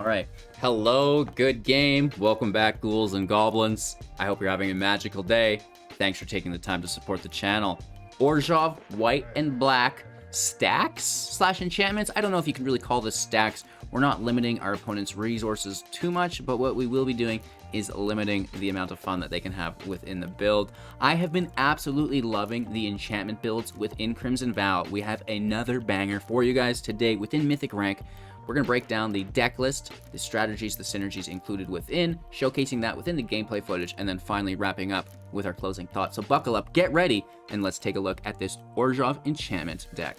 All right. Hello, good game. Welcome back, ghouls and goblins. I hope you're having a magical day. Thanks for taking the time to support the channel. Orzhov, white and black stacks / enchantments. I don't know if you can really call this stacks. We're not limiting our opponent's resources too much, but what we will be doing is limiting the amount of fun that they can have within the build. I have been absolutely loving the enchantment builds within Crimson Vow. We have another banger for you guys today within Mythic rank. We're going to break down the deck list, the strategies, the synergies included within, showcasing that within the gameplay footage, and then finally wrapping up with our closing thoughts. So buckle up, get ready, and let's take a look at this Orzhov enchantment deck.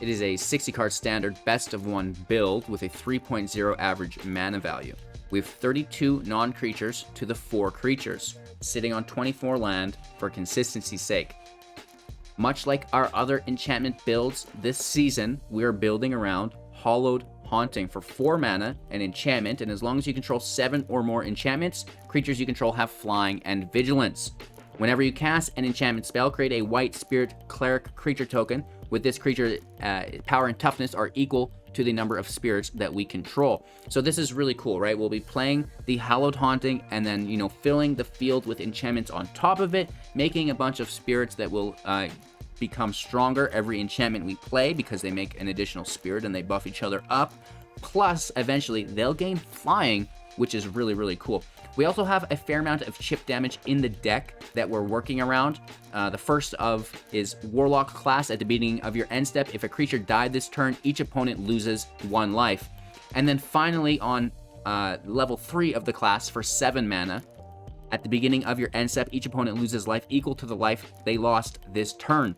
It is a 60-card standard best of one build with a 3.0 average mana value. We have 32 non-creatures to the 4 creatures, sitting on 24 land for consistency's sake. Much like our other enchantment builds this season, we are building around Hallowed Haunting for 4 mana, an enchantment, and as long as you control 7 or more enchantments, creatures you control have flying and vigilance. Whenever you cast an enchantment spell, create a white spirit cleric creature token. With this creature, power and toughness are equal to the number of spirits that we control. So this is really cool, right? We'll be playing the Hallowed Haunting and then, filling the field with enchantments on top of it, making a bunch of spirits that will become stronger every enchantment we play because they make an additional spirit and they buff each other up. Plus, eventually, they'll gain flying, which is really, really cool. We also have a fair amount of chip damage in the deck that we're working around. The first of is Warlock class. At the beginning of your end step, if a creature died this turn, each opponent loses 1 life. And then finally on level 3 of the class for 7 mana, at the beginning of your end step, each opponent loses life equal to the life they lost this turn.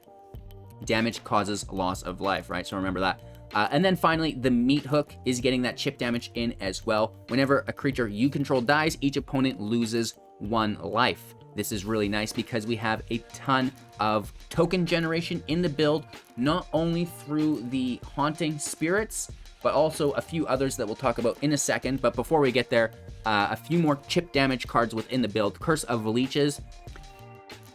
Damage causes loss of life, right? So remember that. And then finally, the Meat Hook is getting that chip damage in as well. Whenever a creature you control dies, each opponent loses 1 life. This is really nice because we have a ton of token generation in the build, not only through the Haunting Spirits, but also a few others that we'll talk about in a second. But before we get there, a few more chip damage cards within the build. Curse of Leeches.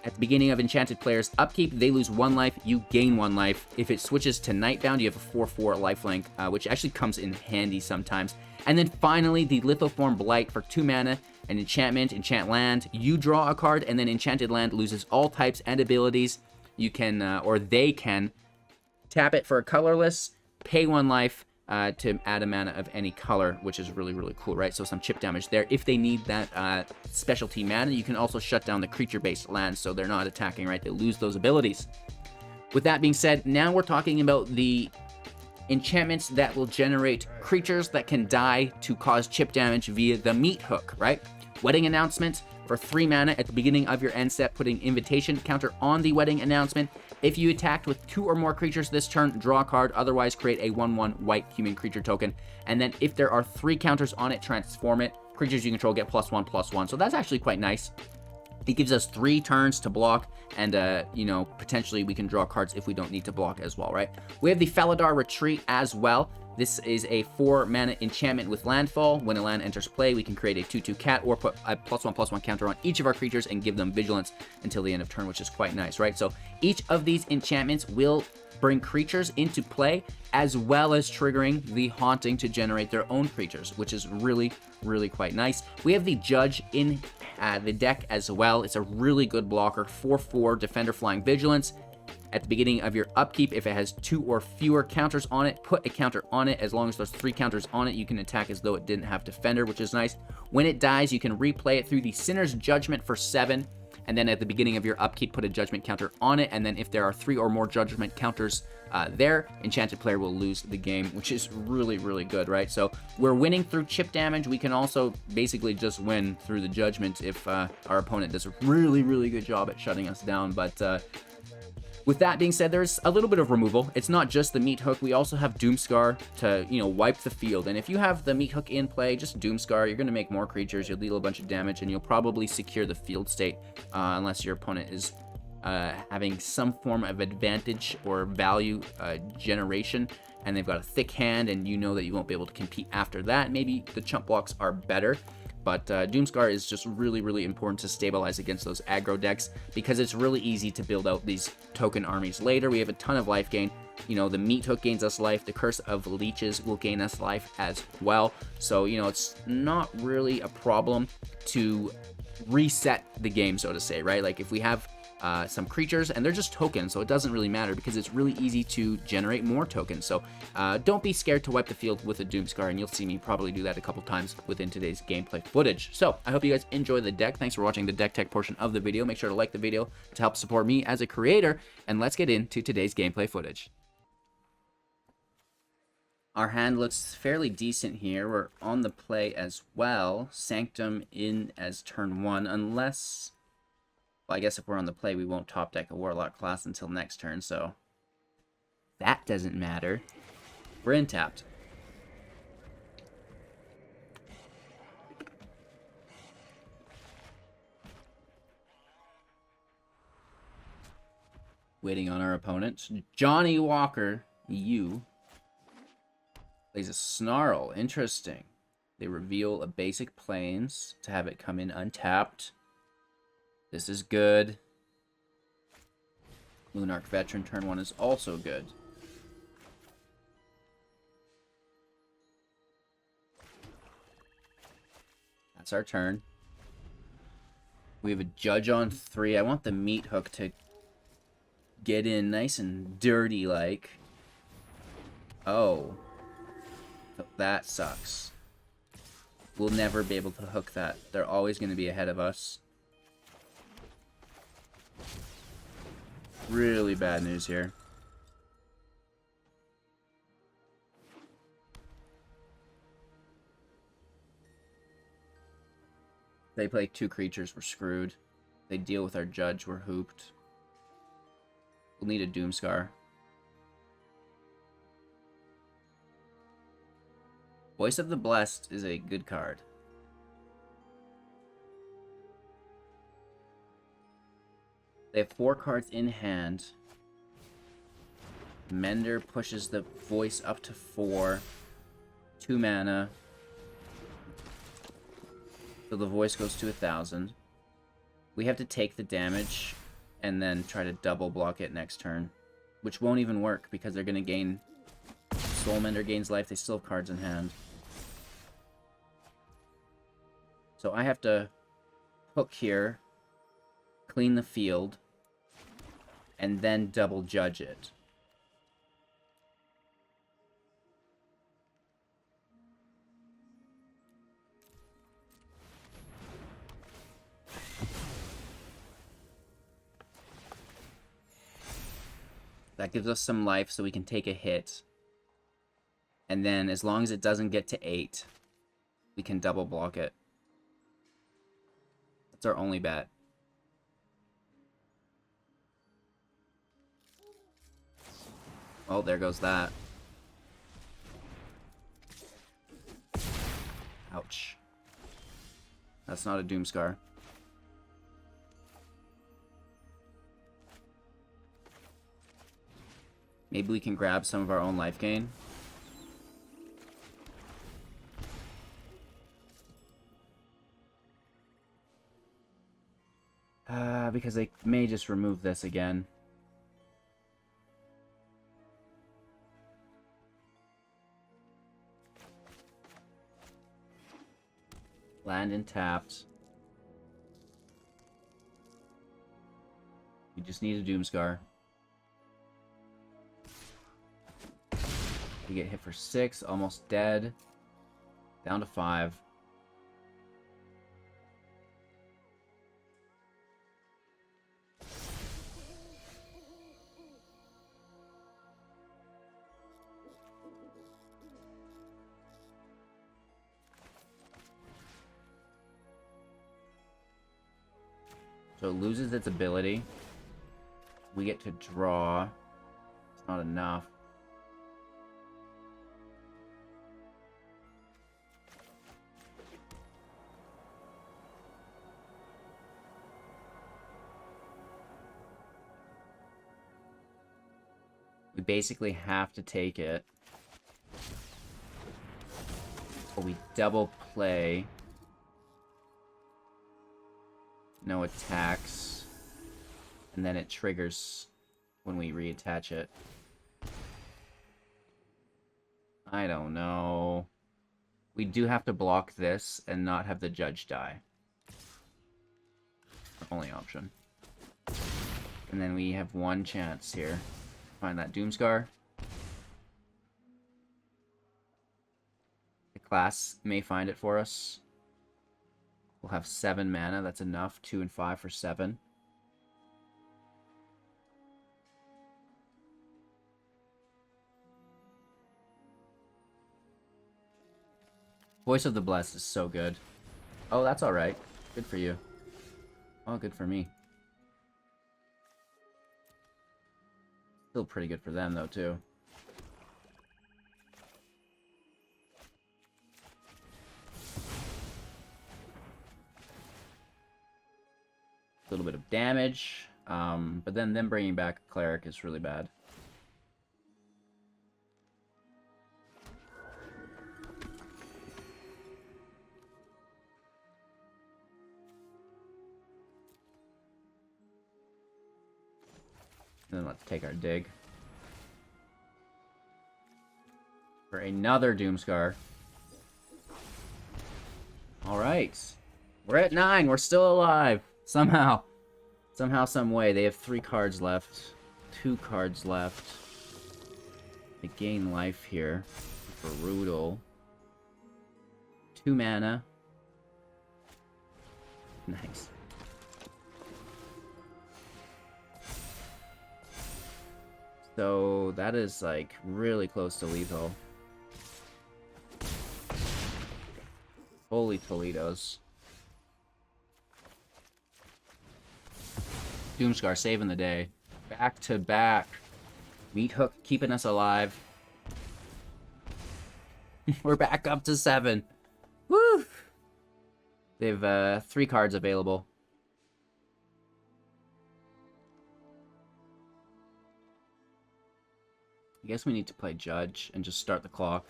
At the beginning of enchanted players' upkeep, they lose 1 life, you gain 1 life. If it switches to Nightbound, you have a 4/4 lifelink, which actually comes in handy sometimes. And then finally, the Lithoform Blight for 2 mana, an enchantment, enchant land. You draw a card, and then enchanted land loses all types and abilities. You can, or they can, tap it for a colorless, pay 1 life, to add a mana of any color, which is really, really cool, right? So some chip damage there. If they need that specialty mana, you can also shut down the creature-based lands so they're not attacking, right? They lose those abilities. With that being said, now we're talking about the enchantments that will generate creatures that can die to cause chip damage via the Meat Hook, right? Wedding Announcement for 3 mana at the beginning of your end step, putting invitation counter on the Wedding Announcement. If you attacked with 2 or more creatures this turn, draw a card, otherwise create a 1/1 white human creature token. And then if there are 3 counters on it, transform it. Creatures you control get +1/+1. So that's actually quite nice. It gives us 3 turns to block, and, potentially we can draw cards if we don't need to block as well, right? We have the Faladar Retreat as well. This is a 4 mana enchantment with landfall. When a land enters play, we can create a 2/2 cat or put a +1/+1 counter on each of our creatures and give them vigilance until the end of turn, which is quite nice, right? So each of these enchantments will bring creatures into play, as well as triggering the Haunting to generate their own creatures, which is really, really quite nice. We have the Judge in the deck as well. It's a really good blocker, 4/4 Defender Flying Vigilance. At the beginning of your upkeep, if it has 2 or fewer counters on it, put a counter on it. As long as there's 3 counters on it, you can attack as though it didn't have Defender, which is nice. When it dies, you can replay it through the Sinner's Judgment for 7. And then at the beginning of your upkeep, put a Judgment counter on it. And then if there are 3 or more Judgment counters there, enchanted player will lose the game, which is really, really good, right? So we're winning through chip damage. We can also basically just win through the Judgment if our opponent does a really, really good job at shutting us down. But with that being said, there's a little bit of removal. It's not just the Meat Hook. We also have Doomscar to, wipe the field. And if you have the Meat Hook in play, just Doomscar, you're going to make more creatures, you'll deal a bunch of damage, and you'll probably secure the field state unless your opponent is having some form of advantage or value generation, and they've got a thick hand, and you know that you won't be able to compete after that. Maybe the chump blocks are better. But Doomscar is just really, really important to stabilize against those aggro decks because it's really easy to build out these token armies later. We have a ton of life gain. You know, the Meat Hook gains us life. The Curse of Leeches will gain us life as well. So, you know, it's not really a problem to reset the game, so to say, right? Like if we have some creatures and they're just tokens, so it doesn't really matter because it's really easy to generate more tokens. So don't be scared to wipe the field with a Doomscar, and you'll see me probably do that a couple times within today's gameplay footage. So I hope you guys enjoy the deck. Thanks for watching the deck tech portion of the video. Make sure to like the video to help support me as a creator, and let's get into today's gameplay footage. Our hand looks fairly decent here. We're on the play as well. Sanctum in as turn 1, unless... Well, I guess if we're on the play, we won't top deck a Warlock class until next turn, so that doesn't matter. We're in tapped. Waiting on our opponent. Johnny Walker, you, plays a Snarl. Interesting. They reveal a basic Plains to have it come in untapped. This is good. Moonarch Veteran turn 1 is also good. That's our turn. We have a Judge on 3. I want the Meat Hook to get in nice and dirty like. Oh. That sucks. We'll never be able to hook that. They're always going to be ahead of us. Really bad news here. They play 2 creatures, we're screwed. They deal with our Judge, we're hooped. We'll need a Doomscar. Voice of the Blessed is a good card. They have 4 cards in hand. Mender pushes the voice up to 4. 2 mana. So the voice goes to 1,000. We have to take the damage and then try to double block it next turn. Which won't even work because they're going to gain... Soulmender gains life, they still have cards in hand. So I have to hook here, clean the field, and then double Judge it. That gives us some life so we can take a hit. And then as long as it doesn't get to 8, we can double block it. That's our only bet. Oh, there goes that. Ouch. That's not a Doomscar. Maybe we can grab some of our own life gain. Because they may just remove this again. Land and tapped. We just need a Doomscar. We get hit for 6, almost dead. Down to 5. So it loses its ability. We get to draw. It's not enough. We basically have to take it. Or we double play. No attacks. And then it triggers when we reattach it. I don't know. We do have to block this and not have the judge die. Our only option. And then we have one chance here. Find that Doomscar. The class may find it for us. We'll have 7 mana. That's enough. 2 and 5 for 7. Voice of the Blessed is so good. Oh, that's alright. Good for you. Oh, good for me. Still pretty good for them, though, too. A little bit of damage. But then them bringing back a Cleric is really bad. And then let's take our dig. For another Doomscar. Alright. We're at 9. We're still alive. Somehow. Somehow, some way. They have 3 cards left. 2 cards left. They gain life here. Brutal. 2 mana. Nice. So that is like really close to lethal. Holy Toledos. Doomscar saving the day. Back to back. Meat Hook keeping us alive. We're back up to 7. Woo! They've 3 cards available. I guess we need to play Judge and just start the clock.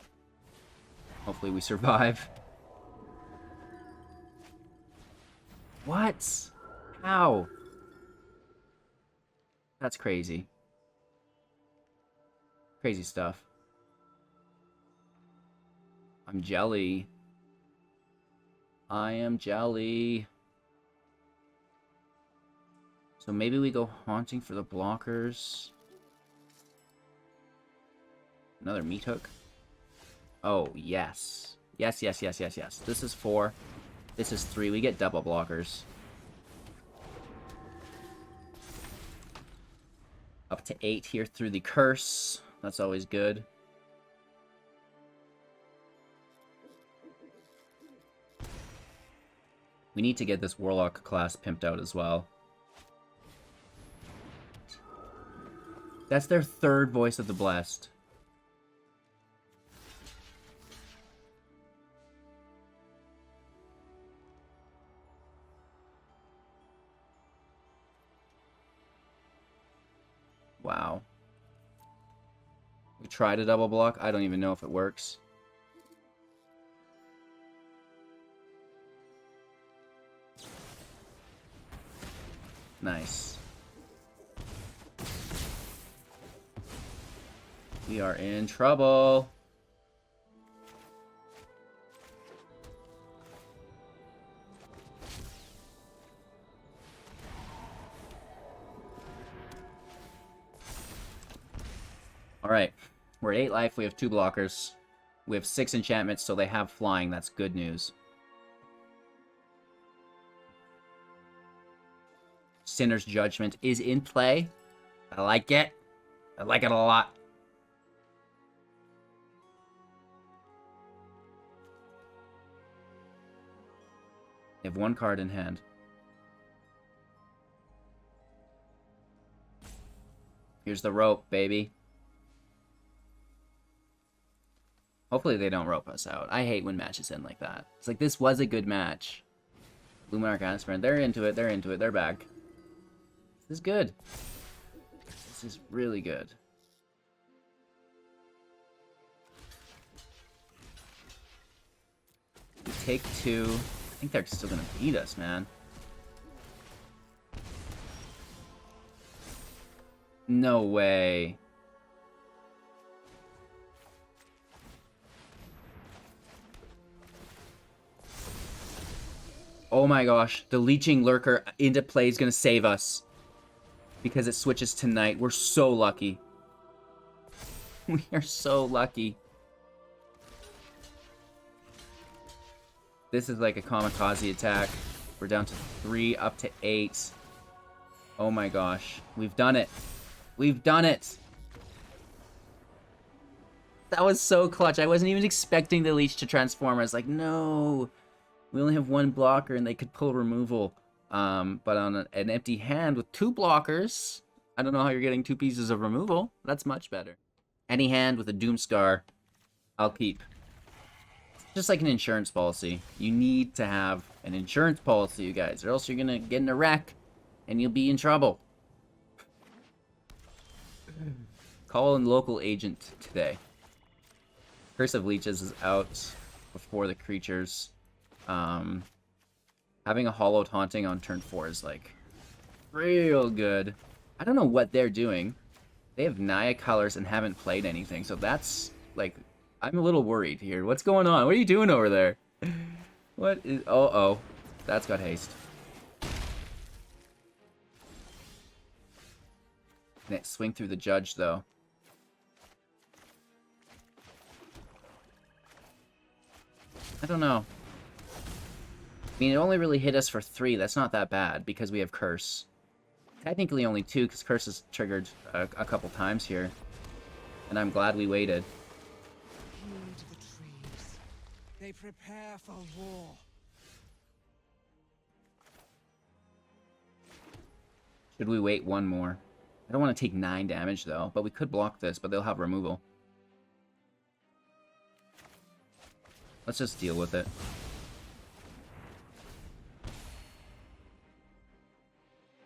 Hopefully we survive. What? How? That's crazy. Crazy stuff. I'm jelly. I am jelly. So maybe we go Haunting for the blockers. Another Meat Hook. Oh, yes. Yes, yes, yes, yes, yes. This is 4. This is 3. We get double blockers. Up to 8 here through the curse. That's always good. We need to get this Warlock class pimped out as well. That's their 3rd Voice of the Blessed. Wow. We tried a double block. I don't even know if it works. Nice. We are in trouble. Alright, we're at 8 life, we have 2 blockers. We have 6 enchantments, so they have flying, that's good news. Sinner's Judgment is in play. I like it. I like it a lot. They have 1 card in hand. Here's the rope, baby. Hopefully they don't rope us out. I hate when matches end like that. It's like, this was a good match. Luminarch Aspirant, they're into it, they're into it, they're back. This is good. This is really good. We take 2. I think they're still gonna beat us, man. No way. Oh my gosh, the Leeching Lurker into play is going to save us. Because it switches tonight. We're so lucky. We are so lucky. This is like a kamikaze attack. We're down to 3, up to 8. Oh my gosh. We've done it. We've done it. That was so clutch. I wasn't even expecting the Leech to transform. I was like, no. We only have 1 blocker and they could pull removal. But on an empty hand with 2 blockers, I don't know how you're getting 2 pieces of removal. That's much better. Any hand with a Doomscar, I'll keep. Just like an insurance policy. You need to have an insurance policy, you guys, or else you're gonna get in a wreck and you'll be in trouble. Call in local agent today. Curse of Leeches is out before the creatures. Having a Hollowed Haunting on turn 4 is, like, real good. I don't know what they're doing. They have Naya colors and haven't played anything, so that's, like, I'm a little worried here. What's going on? What are you doing over there? What is... Uh-oh. That's got haste. Let's swing through the Judge, though. I don't know. I mean, it only really hit us for 3. That's not that bad, because we have Curse. Technically only 2, because Curse is triggered a couple times here. And I'm glad we waited. Heed the trees. They prepare for war. Should we wait 1 more? I don't want to take 9 damage, though. But we could block this, but they'll have removal. Let's just deal with it.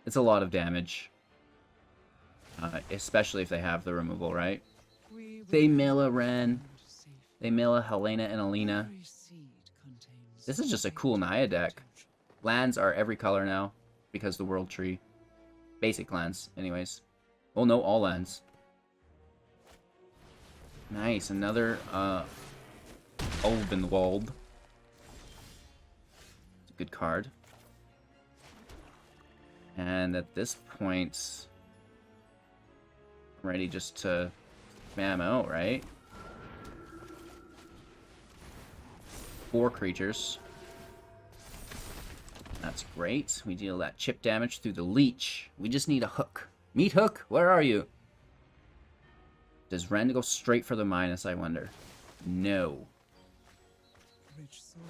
It's a lot of damage. Especially if they have the removal, right? They mill a Ren. They mill a Helena and Alina. This is just a cool Naya deck. Lands are every color now, because the World Tree. Basic lands, anyways. Oh no, all lands. Nice, another Ulvenwald. It's a good card. And at this point, I'm ready just to spam out, right? 4 creatures. That's great. We deal that chip damage through the Leech. We just need a hook. Meat Hook, where are you? Does Ren go straight for the minus, I wonder? No.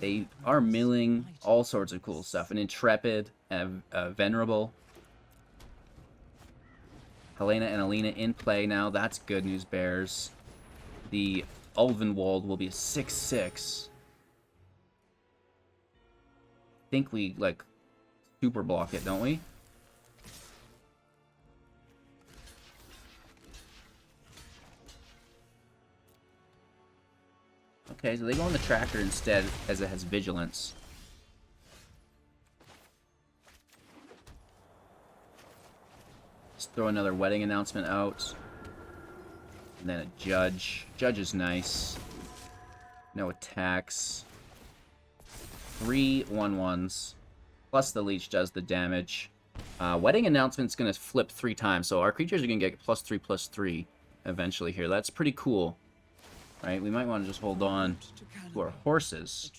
They are milling all sorts of cool stuff. An Intrepid, a Venerable. Helena and Alina in play now. That's good news, Bears. The Ulvenwald will be a 6/6. I think we, like, super block it, don't we? Okay, so they go on the tracker instead, as it has Vigilance. Let's throw another Wedding Announcement out. And then a Judge. Judge is nice. No attacks. 3 1/1s. Plus the Leech does the damage. Wedding Announcement's going to flip 3 times, so our creatures are going to get +3/+3 eventually here. That's pretty cool. Right? We might want to just hold on to our horses.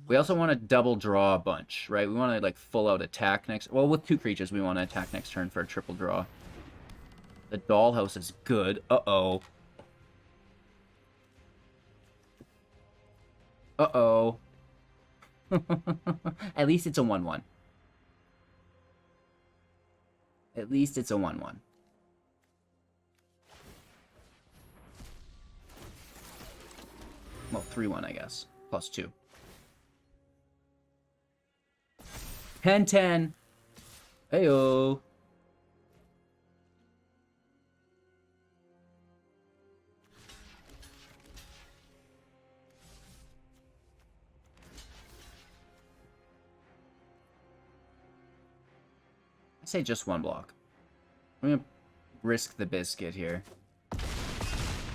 We also want to double draw a bunch, right? We want to, like, full out attack next... Well, with 2 creatures, we want to attack next turn for a triple draw. The Dollhouse is good. Uh-oh. Uh-oh. At least it's a 1/1. At least it's a 1/1. Well, 3/1, I guess. +2. 10/10. Heyo. I say just 1 block. I'm gonna risk the biscuit here.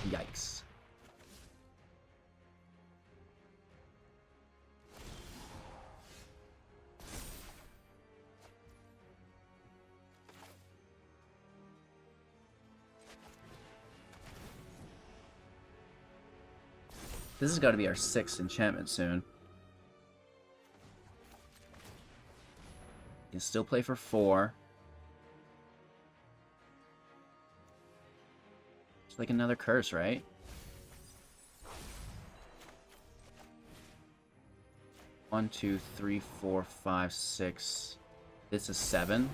Yikes. This has got to be our 6th enchantment soon. Can still play for 4. It's like another curse, right? One, 2, 3, 4, 5, 6. This is 7.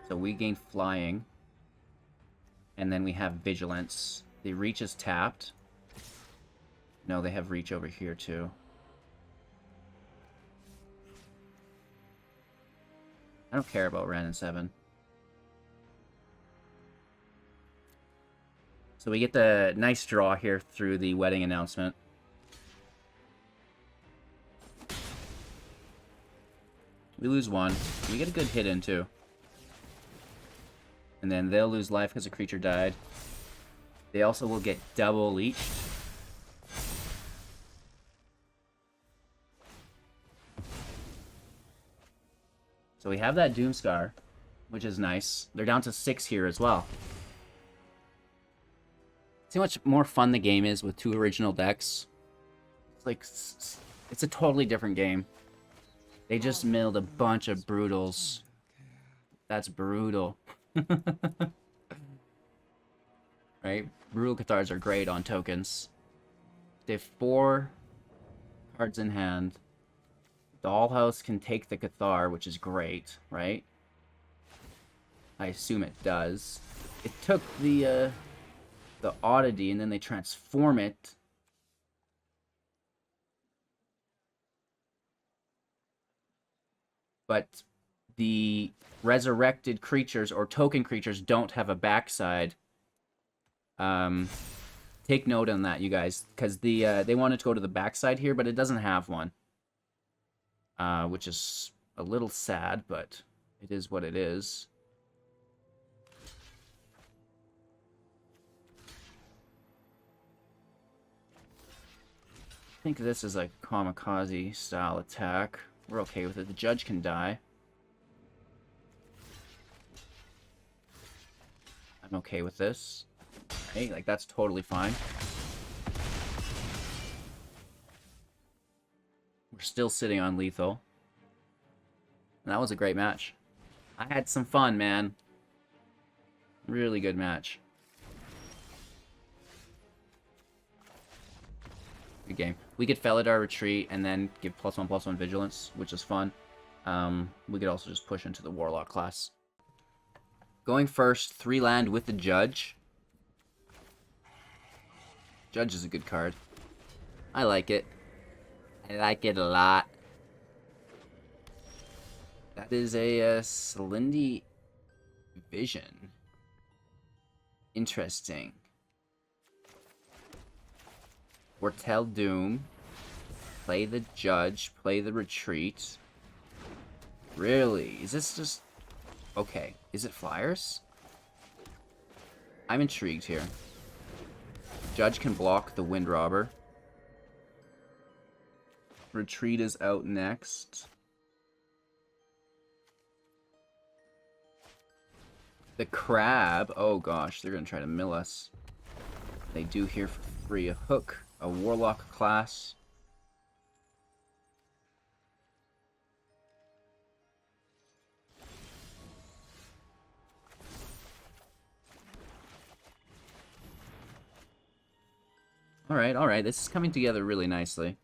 So we gain flying. And then we have vigilance. The reach is tapped. No, they have reach over here too. I don't care about Ren and 7. So we get the nice draw here through the wedding announcement. We lose 1. We get a good hit in too. And then they'll lose life because a creature died. They also will get double leached. So we have that Doomscar, which is nice. They're down to 6 here as well. See how much more fun the game is with 2 original decks? It's like, it's a totally different game. They just milled a bunch of Brutals. That's brutal. Right? Brutal Cathars are great on tokens. They have 4 cards in hand. Dollhouse can take the Cathar, which is great, right? I assume it does. It took the Oddity, and then they transform it. But the resurrected creatures or token creatures don't have a backside. Take note on that, you guys, because they wanted to go to the backside here, but it doesn't have one. Which is a little sad, but it is what it is. I think this is a kamikaze style attack. We're okay with it. The judge can die. I'm okay with this. Hey, like that's totally fine. We're still sitting on lethal. And that was a great match. I had some fun, man. Really good match. Good game. We could Felidar retreat and then give +1/+1 vigilance, which is fun. We could also just push into the Warlock class. Going first, 3 land with the Judge. Judge is a good card. I like it. I like it a lot. That is a Selindi Vision. Interesting. Foretell Doom. Play the Judge. Play the Retreat. Really? Is this just... Okay. Is it Flyers? I'm intrigued here. Judge can block the Wind Robber. Retreat is out next. The Crab. Oh gosh, they're gonna try to mill us. They do here for free. A Hook, a Warlock class. Alright, this is coming together really nicely.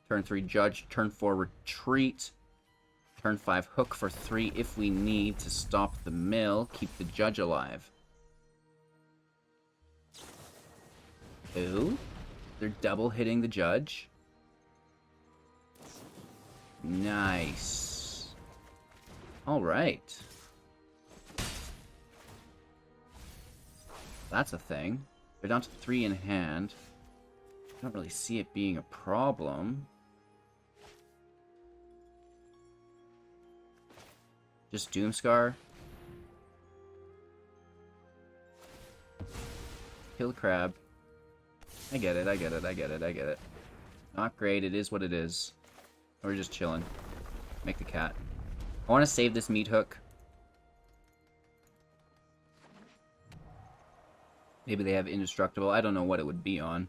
Turn 3 Judge, turn 4 Retreat. Turn 5 Hook for 3 if we need to stop the mill, keep the Judge alive. Ooh, they're double hitting the Judge. Nice. Alright. That's a thing. They're down to 3 in hand. I don't really see it being a problem. Just Doomscar. Kill the crab. I get it, I get it, I get it, I get it. Not great, it is what it is. We're just chilling. Make the cat. I want to save this meat hook. Maybe they have indestructible. I don't know what it would be on.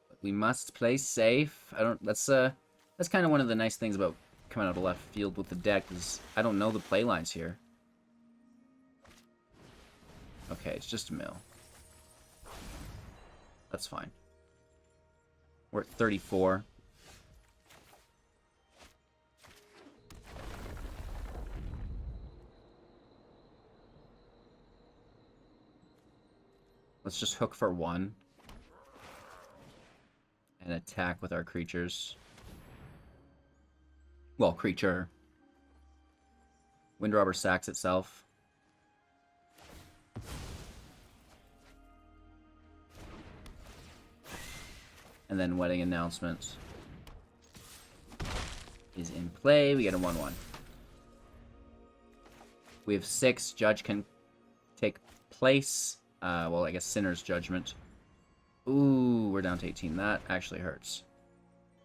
But we must play safe. That's kind of one of the nice things about coming out of left field with the deck is I don't know the play lines here. Okay, it's just a mill. That's fine. We're at 34. Let's just hook for 1. And attack with our creatures. Well, creature. Windrobber sacks itself. And then Wedding Announcement is in play. We get a 1/1. We have 6. Judge can take place. Well, I guess Sinner's Judgment. Ooh, we're down to 18. That actually hurts.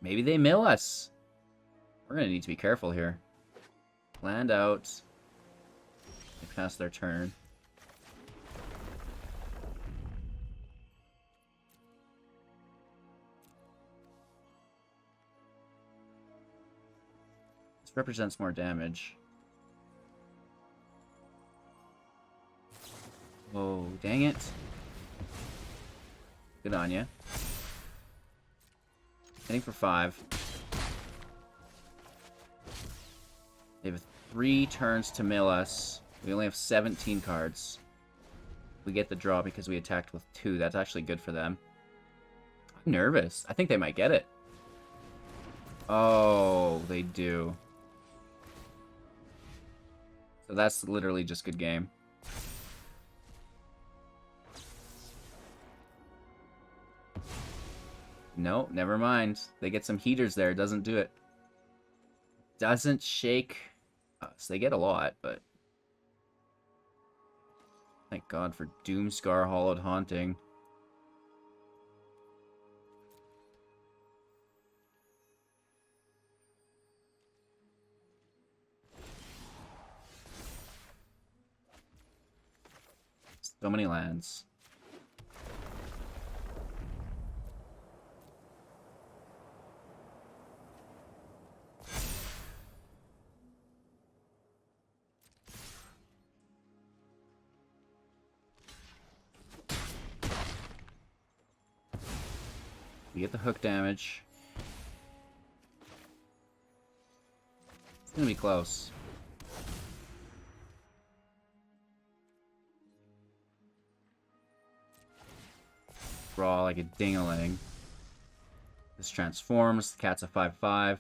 Maybe they mill us. We're going to need to be careful here. Land out. They pass their turn. This represents more damage. Oh, dang it. Good on ya. Hitting for 5. They have 3 turns to mill us. We only have 17 cards. We get the draw because we attacked with 2. That's actually good for them. I'm nervous. I think they might get it. Oh, they do. So that's literally just good game. No, never mind. They get some heaters there. Doesn't do it. Doesn't shake us. They get a lot, but... Thank God for Doomscar Hollowed Haunting. So many lands. We get the hook damage. It's gonna be close. Draw like a ding-a-ling. This transforms. The cat's a 5/5.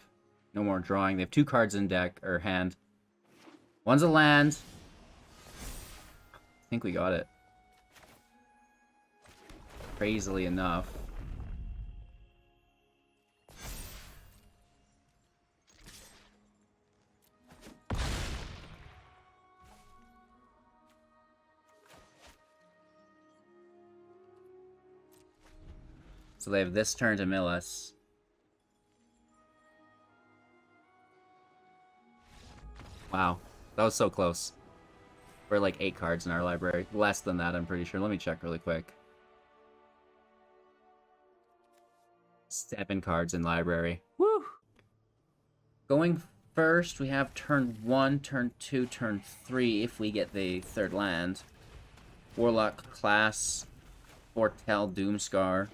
No more drawing. They have 2 cards in deck, or hand. One's a land. I think we got it. Crazily enough. So they have this turn to mill us. Wow. That was so close. We're like 8 cards in our library. Less than that, I'm pretty sure. Let me check really quick. 7 cards in library. Woo! Going first, we have turn 1, turn 2, turn 3 if we get the 3rd land. Warlock class, Foretell, Doomscar.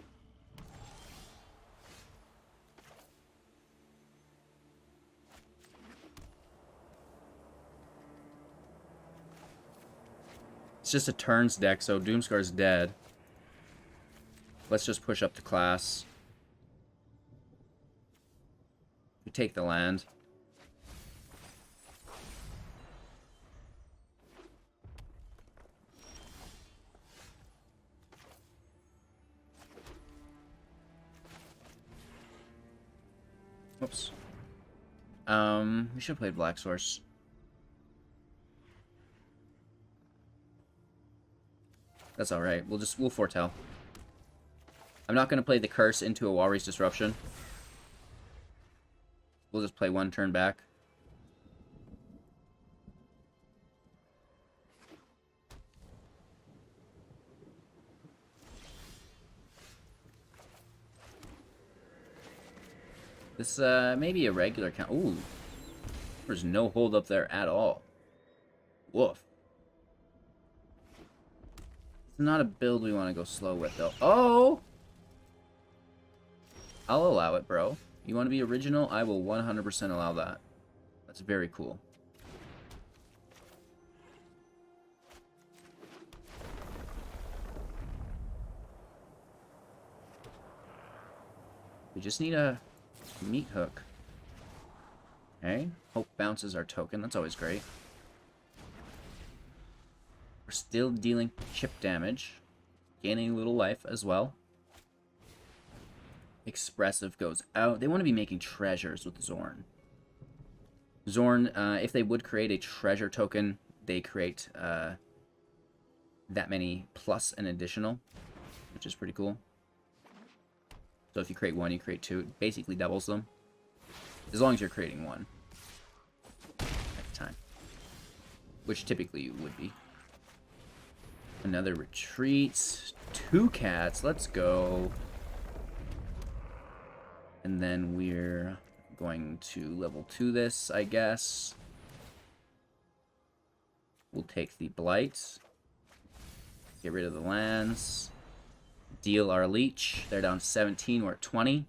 It's just a turns deck, so Doomscar's dead. Let's just push up to class. We take the land. Whoops. We should have played Black Source. That's alright. We'll foretell. I'm not going to play the curse into a Walrus Disruption. We'll just play one turn back. This may be a regular count. Ooh. There's no hold up there at all. Woof. It's not a build we want to go slow with, though. Oh! I'll allow it, bro. You want to be original? I will 100% allow that. That's very cool. We just need a meat hook. Okay. Hope bounces our token. That's always great. We're still dealing chip damage. Gaining a little life as well. Expressive goes out. They want to be making treasures with Zorn. Zorn, if they would create a treasure token, they create that many plus an additional, which is pretty cool. So if you create one, you create two. It basically doubles them. As long as you're creating one at a time. Which typically you would be. Another retreat. 2 cats. Let's go. And then we're going to level 2 this, I guess. We'll take the Blight. Get rid of the lands. Deal our leech. They're down 17. We're at 20.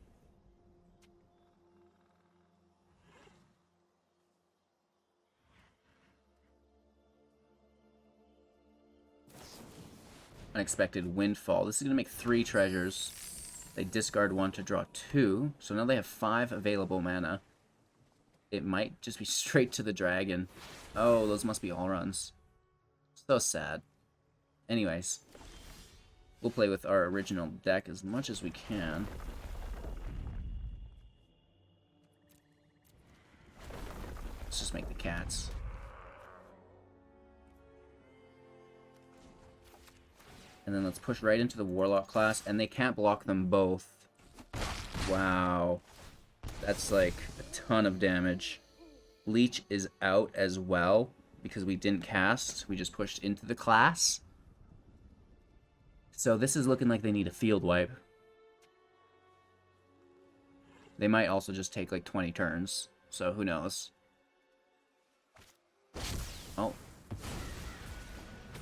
Unexpected Windfall. This is going to make 3 treasures. They discard 1 to draw 2. So now they have 5 available mana. It might just be straight to the dragon. Oh, those must be all runs. So sad. Anyways. We'll play with our original deck as much as we can. Let's just make the cats. And then let's push right into the Warlock class, and they can't block them both. Wow. That's like a ton of damage. Leech is out as well, because we didn't cast. We just pushed into the class. So this is looking like they need a field wipe. They might also just take like 20 turns, so who knows. Oh.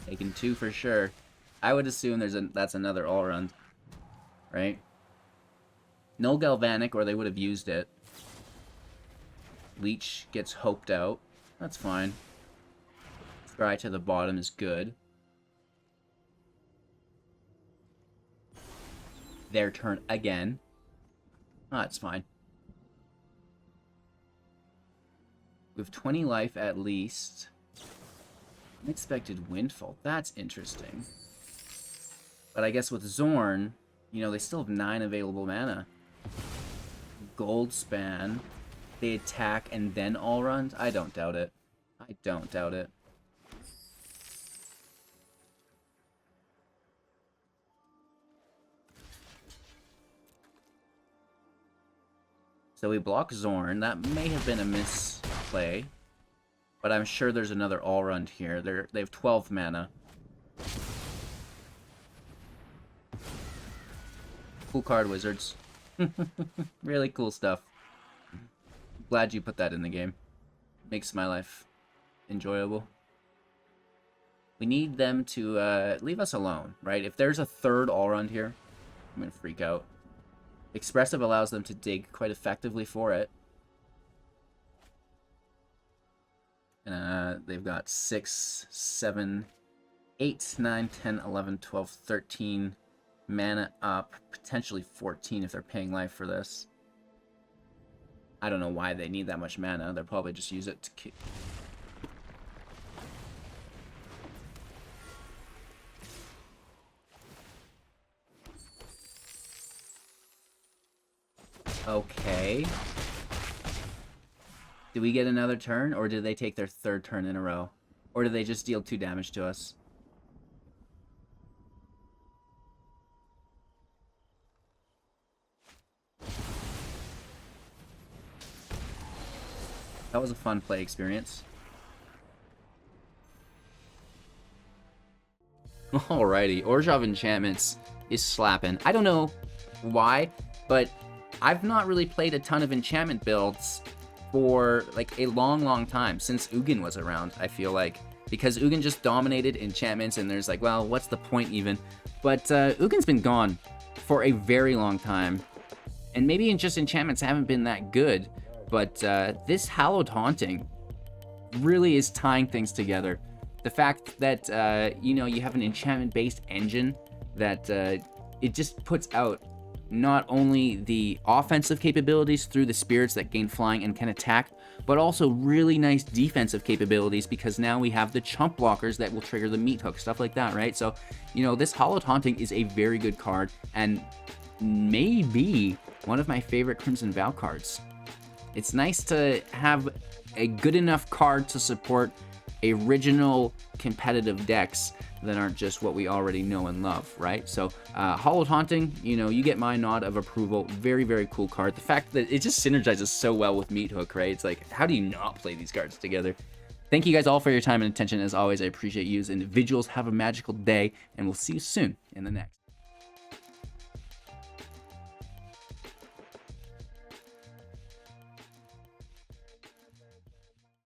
Taking 2 for sure. I would assume that's another all-round, right? No Galvanic, or they would have used it. Leech gets hoped out. That's fine. Scry to the bottom is good. Their turn again. Ah, it's fine. We have 20 life at least. Unexpected Windfall. That's interesting. But I guess with Zorn, you know, they still have 9 available mana. Gold Span. They attack and then all runs? I don't doubt it. I don't doubt it. So we block Zorn. That may have been a misplay. But I'm sure there's another all-run here. They have 12 mana. Cool card, Wizards. Really cool stuff. Glad you put that in the game. Makes my life enjoyable. We need them to leave us alone, right? If there's a third all-run here, I'm going to freak out. Expressive allows them to dig quite effectively for it. They've got 6, 7, 8, 9, 10, 11, 12, 13 mana up. Potentially 14 if they're paying life for this. I don't know why they need that much mana. They'll probably just use it to keep... Okay. Do we get another turn, or did they take their 3rd turn in a row? Or did they just deal 2 damage to us? That was a fun play experience. Alrighty, Orzhov Enchantments is slapping. I don't know why, but I've not really played a ton of enchantment builds for like a long time, since Ugin was around, I feel like. Because Ugin just dominated enchantments, and there's like, well, what's the point even? But Ugin's been gone for a very long time. And maybe just enchantments haven't been that good, but this Hallowed Haunting really is tying things together. The fact that, you know, you have an enchantment-based engine that it just puts out not only the offensive capabilities through the spirits that gain flying and can attack, but also really nice defensive capabilities, because now we have the chump blockers that will trigger the meat hook, stuff like that, right? So, you know, this Hallowed Haunting is a very good card, and maybe one of my favorite Crimson Vow cards. It's nice to have a good enough card to support original competitive decks that aren't just what we already know and love, right? So Hallowed Haunting, you know, you get my nod of approval. Very cool card. The fact that it just synergizes so well with Meat Hook, right? It's like, how do you not play these cards together? Thank you guys all for your time and attention. As always, I appreciate you as individuals. Have a magical day, and we'll see you soon in the next.